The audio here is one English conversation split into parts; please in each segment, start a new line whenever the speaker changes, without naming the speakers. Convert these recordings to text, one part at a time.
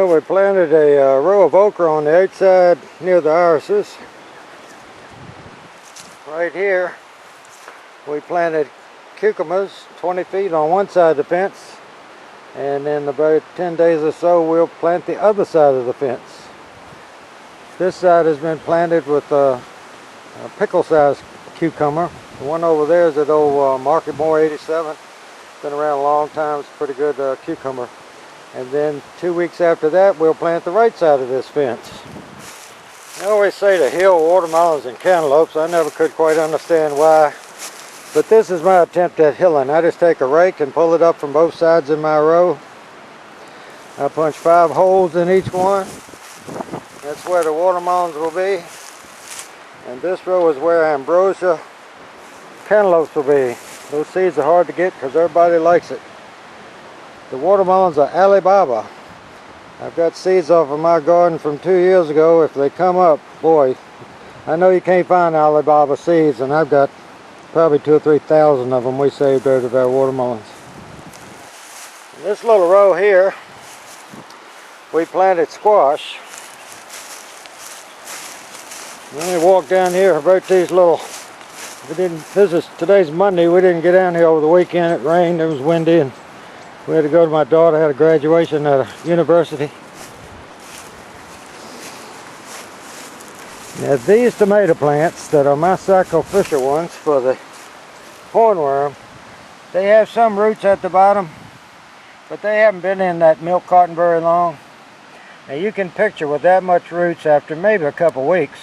We planted a row of okra on the outside near the irises. Right here we planted cucumbers 20 feet on one side of the fence, and in about 10 days or so we'll plant the other side of the fence. This side has been planted with a pickle-sized cucumber. The one over there is that old MARKETMORE 87. Been around a long time. It's a pretty good cucumber. And then 2 weeks after that we'll plant the right side of this fence. I always say to hill watermelons and cantaloupes. I never could quite understand why, but this is my attempt at hilling. I just take a rake and pull it up from both sides of my row. I punch 5 holes in each one. That's where the watermelons will be, and this row is where ambrosia cantaloupes will be. Those seeds are hard to get because everybody likes it. The watermelons are Alibaba. I've got seeds off of my garden from 2 years ago. If they come up, boy, I know you can't find Alibaba seeds, and I've got probably 2,000 or 3,000 of them we saved out of our watermelons. In this little row here, we planted squash. Let me walk down here about these little. Today's Monday. We didn't get down here over the weekend. It rained. It was windy, and we had to go to my daughter. Had a graduation at a university. Now these tomato plants that are my sacrificial ones for the hornworm, they have some roots at the bottom, but they haven't been in that milk carton very long. Now you can picture with that much roots after maybe a couple weeks,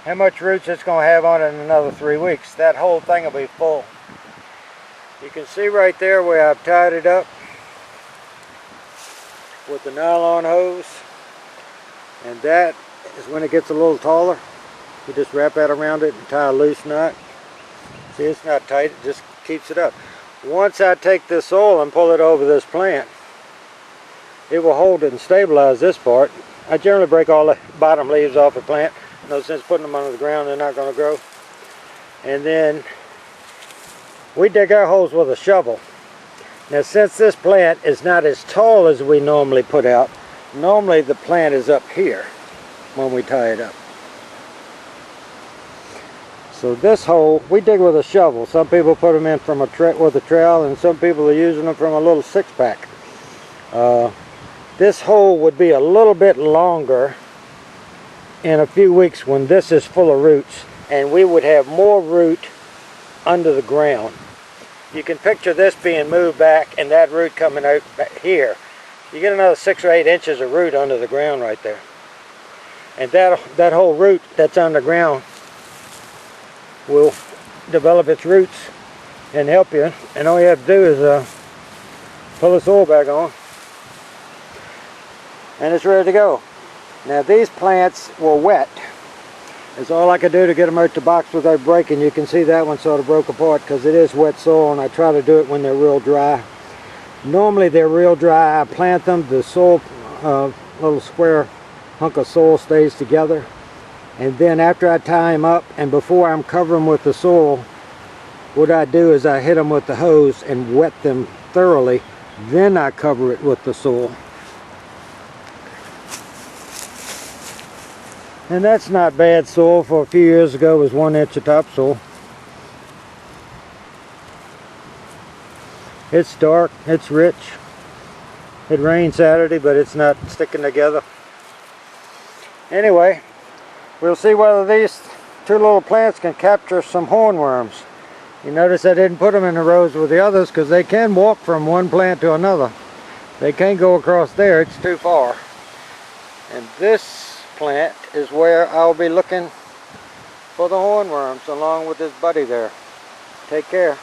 how much roots it's going to have on it in another 3 weeks. That whole thing will be full. You can see right there where I've tied it up with the nylon hose, and that is when it gets a little taller. You just wrap that around it and tie a loose knot. See, it's not tight, it just keeps it up. Once I take this soil and pull it over this plant, it will hold it and stabilize this part. I generally break all the bottom leaves off the plant. No sense putting them under the ground, they're not going to grow. And then we dig our holes with a shovel. Now since this plant is not as tall as we normally put out, normally the plant is up here when we tie it up. So this hole we dig with a shovel. Some people put them in from with a trowel, and some people are using them from a little 6-pack. This hole would be a little bit longer in a few weeks when this is full of roots, and we would have more root under the ground. You can picture this being moved back and that root coming out back here. You get another 6 or 8 inches of root under the ground right there. And that whole root that's underground will develop its roots and help you. And all you have to do is pull the soil back on, and it's ready to go. Now these plants were wet. It's all I could do to get them out the box without breaking. You can see that one sort of broke apart because it is wet soil, and I try to do it when they're real dry. Normally they're real dry. I plant them, the soil, little square hunk of soil stays together. And then after I tie them up and before I'm covering them with the soil, what I do is I hit them with the hose and wet them thoroughly. Then I cover it with the soil. And that's not bad soil. For a few years ago it was 1 inch of topsoil. It's dark, it's rich. It rained Saturday, but it's not sticking together. Anyway, we'll see whether these 2 little plants can capture some hornworms. You notice I didn't put them in the rows with the others because they can walk from one plant to another. They can't go across there, it's too far. And this plant is where I'll be looking for the hornworms along with this buddy there. Take care.